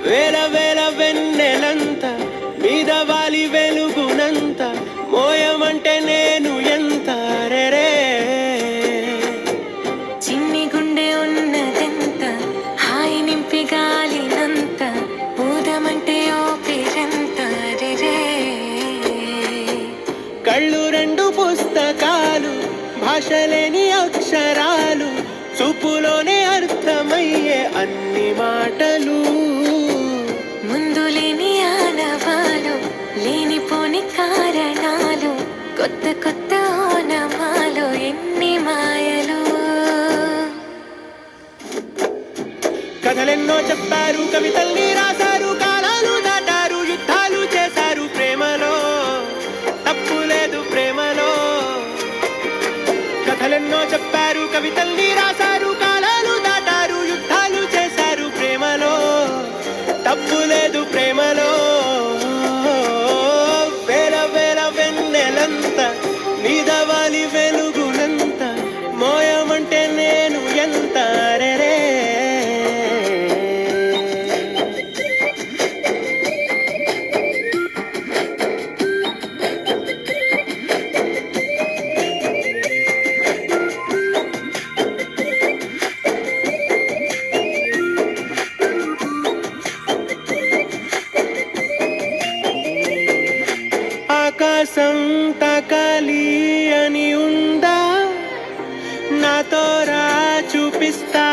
వేల వేల వెన్నెలంత మీద వాలి వెలుగునంత మోయమంటే నేను ఎంత రే చిన్ని గుండె ఉన్నదెంత హాయి నింపి గాలినంత ఊదమంటే ఓ పేరెంత రే కళ్ళు రెండు పుస్తకాలు భాషలేని అక్షరాలు చూపులోనే అర్థమయ్యే అన్ని మాటలు ముందు లేని ఆనవాలు లేనిపోని కారణాలు కొత్త కొత్త ఓనమాలు ఎన్ని మాయలు కథలెన్నో చెప్పారు కవితల్ని రాశారు కాలాలు దాటారు యుద్ధాలు చేశారు ప్రేమలో తప్పు లేదు ప్రేమలో కథలెన్నో చెప్పారు కవితల్ని రాశారు కాలాలు దాటారు యుద్ధాలు చేశారు ప్రేమలో తప్పు లేదు ప్రేమలో వేల వేల వెన్నెలంత మీద వాలి వెలుగునంత మోయమంటే నేను ఎంత రే ఆకాశం తాకాలి అని ఉందా నాతో రా చూపిస్తా